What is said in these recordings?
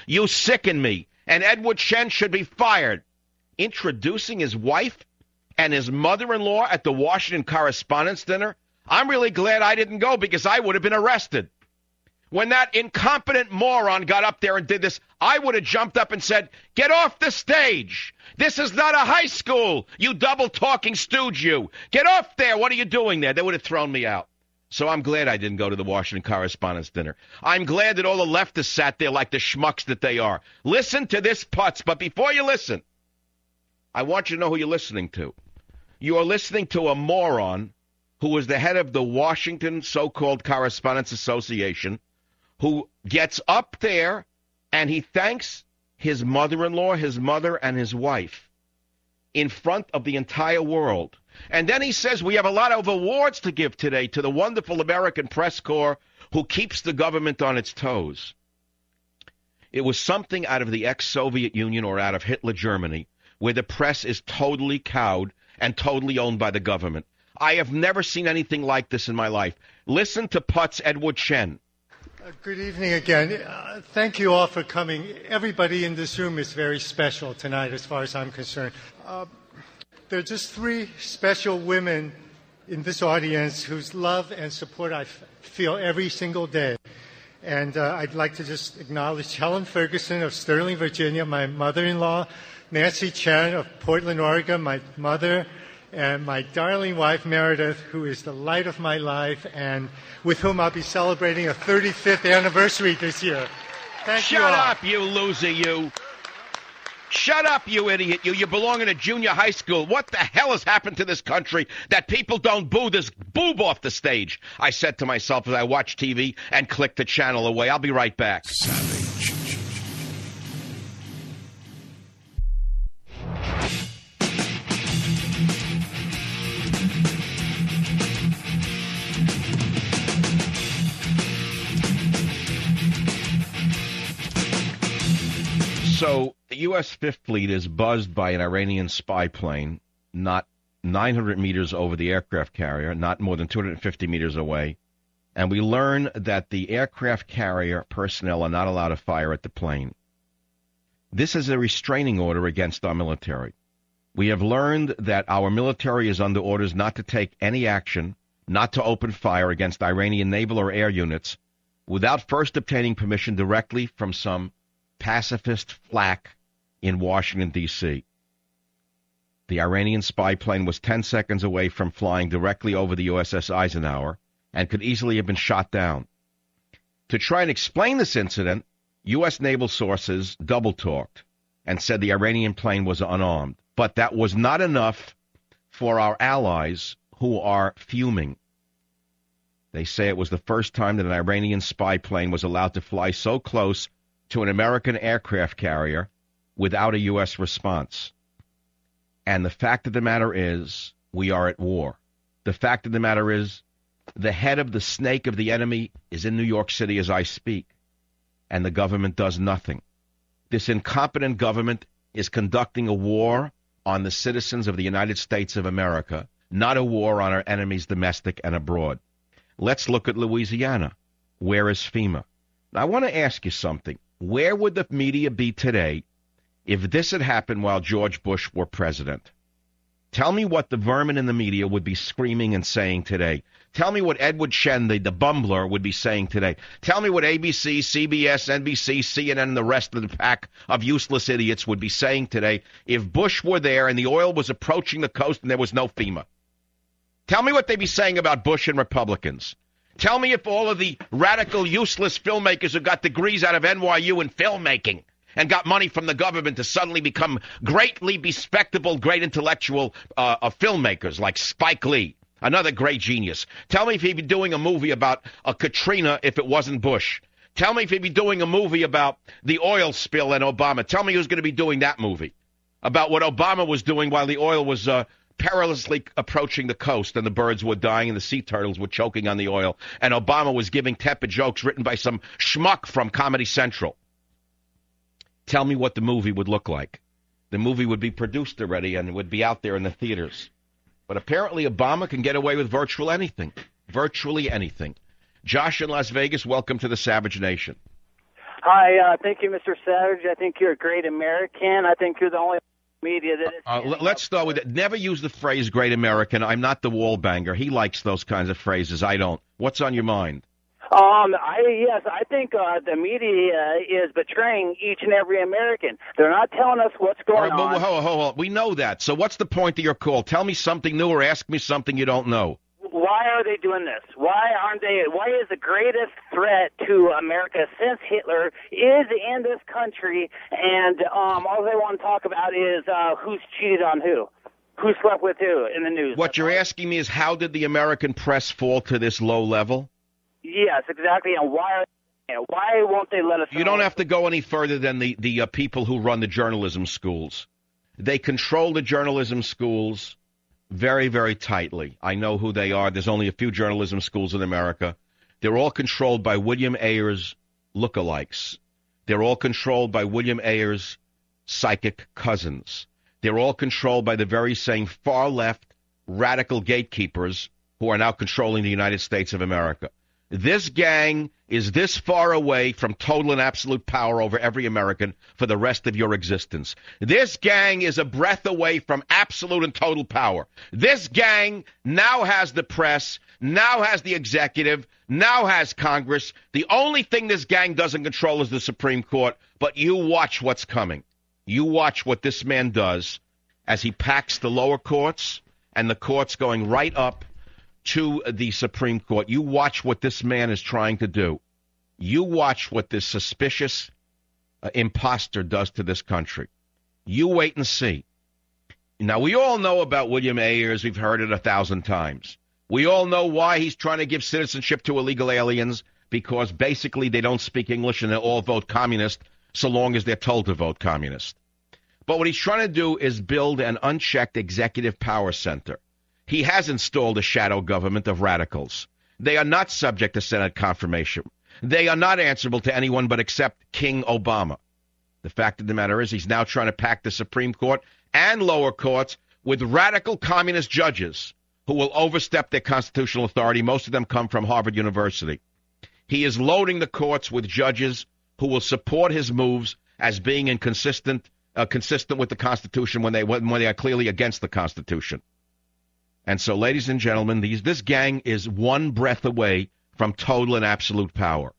You sicken me. And Edward Chen should be fired. Introducing his wife and his mother-in-law at the Washington Correspondents Dinner? I'm really glad I didn't go because I would have been arrested. When that incompetent moron got up there and did this, I would have jumped up and said, get off the stage. This is not a high school, you double-talking stooge, you. Get off there. What are you doing there? They would have thrown me out. So I'm glad I didn't go to the Washington Correspondents' Dinner. I'm glad that all the leftists sat there like the schmucks that they are. Listen to this putz, but before you listen, I want you to know who you're listening to. You are listening to a moron who is the head of the Washington so-called Correspondents Association, who gets up there and he thanks his mother-in-law, his mother, and his wife in front of the entire world. And then he says we have a lot of awards to give today to the wonderful American press corps who keeps the government on its toes. It was something out of the ex-Soviet Union or out of Hitler Germany where the press is totally cowed and totally owned by the government. I have never seen anything like this in my life. Listen to Putz Edward Chen. Good evening again. Thank you all for coming. Everybody in this room is very special tonight as far as I'm concerned. There are just three special women in this audience whose love and support I feel every single day. And I'd like to just acknowledge Helen Ferguson of Sterling, Virginia, my mother-in-law, Nancy Chen of Portland, Oregon, my mother, and my darling wife, Meredith, who is the light of my life and with whom I'll be celebrating a 35th anniversary this year. Thank you all. Shut up, you loser, you. Shut up, you idiot, you. You belong in a junior high school. What the hell has happened to this country that people don't boo this boob off the stage? I said to myself as I watched TV and clicked the channel away. I'll be right back. Savage. So the U.S. Fifth Fleet is buzzed by an Iranian spy plane, not 900 meters over the aircraft carrier, not more than 250 meters away. And we learn that the aircraft carrier personnel are not allowed to fire at the plane. This is a restraining order against our military. We have learned that our military is under orders not to take any action, not to open fire against Iranian naval or air units without first obtaining permission directly from some pacifist flack in Washington, D.C. The Iranian spy plane was 10 seconds away from flying directly over the USS Eisenhower and could easily have been shot down. To try and explain this incident, U.S. naval sources double-talked and said the Iranian plane was unarmed. But that was not enough for our allies who are fuming. They say it was the first time that an Iranian spy plane was allowed to fly so close to an American aircraft carrier without a U.S. response. And the fact of the matter is, we are at war. The fact of the matter is, the head of the snake of the enemy is in New York City as I speak, and the government does nothing. This incompetent government is conducting a war on the citizens of the United States of America, not a war on our enemies domestic and abroad. Let's look at Louisiana. Where is FEMA? Now, I want to ask you something. Where would the media be today if this had happened while George Bush were president? Tell me what the vermin in the media would be screaming and saying today. Tell me what Edward Chen, the bumbler, would be saying today. Tell me what ABC, CBS, NBC, CNN, and the rest of the pack of useless idiots would be saying today if Bush were there and the oil was approaching the coast and there was no FEMA. Tell me what they'd be saying about Bush and Republicans. Tell me if all of the radical, useless filmmakers who got degrees out of NYU in filmmaking and got money from the government to suddenly become greatly bespectable, great intellectual filmmakers like Spike Lee, another great genius. Tell me if he'd be doing a movie about Katrina if it wasn't Bush. Tell me if he'd be doing a movie about the oil spill and Obama. Tell me who's going to be doing that movie about what Obama was doing while the oil was perilously approaching the coast and the birds were dying and the sea turtles were choking on the oil and Obama was giving tepid jokes written by some schmuck from Comedy Central. Tell me what the movie would look like. The movie would be produced already and it would be out there in the theaters. But apparently Obama can get away with virtually anything. Virtually anything. Josh in Las Vegas, welcome to the Savage Nation. Hi, thank you, Mr. Savage. I think you're a great American. I think you're the only media that is... Let's start with it. Never use the phrase great American. I'm not the wall banger. He likes those kinds of phrases. I don't. What's on your mind? I think the media is betraying each and every American. They're not telling us what's going on. Hold on. We know that. So what's the point of your call? Tell me something new or ask me something you don't know. Why are they doing this? Why is the greatest threat to America since Hitler is in this country, and all they want to talk about is who's cheated on who slept with who in the news. What you're asking me is how did the American press fall to this low level? Yes, exactly, and why won't they let us know? You don't have to go any further than the people who run the journalism schools. They control the journalism schools very, very tightly. I know who they are. There's only a few journalism schools in America. They're all controlled by William Ayers lookalikes. They're all controlled by William Ayers' psychic cousins. They're all controlled by the very same far-left radical gatekeepers who are now controlling the United States of America. This gang is this far away from total and absolute power over every American for the rest of your existence. This gang is a breath away from absolute and total power. This gang now has the press, now has the executive, now has Congress. The only thing this gang doesn't control is the Supreme Court, but you watch what's coming. You watch what this man does as he packs the lower courts and the courts going right up to the Supreme Court. You watch what this man is trying to do. You watch what this suspicious imposter does to this country. You wait and see. Now, we all know about William Ayers. We've heard it 1,000 times. We all know why he's trying to give citizenship to illegal aliens, because basically they don't speak English and they all vote communist so long as they're told to vote communist. But what he's trying to do is build an unchecked executive power center. He has installed a shadow government of radicals. They are not subject to Senate confirmation. They are not answerable to anyone but except King Obama. The fact of the matter is he's now trying to pack the Supreme Court and lower courts with radical communist judges who will overstep their constitutional authority. Most of them come from Harvard University. He is loading the courts with judges who will support his moves as being consistent with the Constitution when they are clearly against the Constitution. And so, ladies and gentlemen, this gang is one breath away from total and absolute power.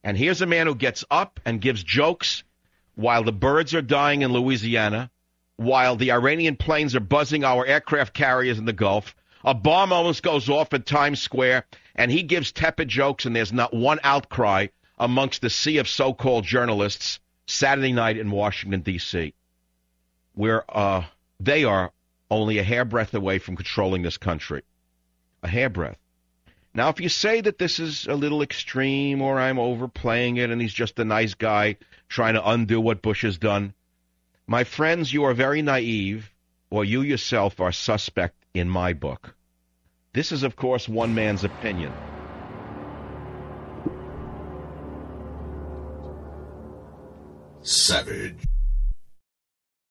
And here's a man who gets up and gives jokes while the birds are dying in Louisiana, while the Iranian planes are buzzing our aircraft carriers in the Gulf. A bomb almost goes off at Times Square, and he gives tepid jokes, and there's not one outcry amongst the sea of so-called journalists Saturday night in Washington, D.C., where they are only a hairbreadth away from controlling this country. A hairbreadth. Now, if you say that this is a little extreme or I'm overplaying it and he's just a nice guy trying to undo what Bush has done, my friends, you are very naive, or you yourself are suspect in my book. This is, of course, one man's opinion. Savage.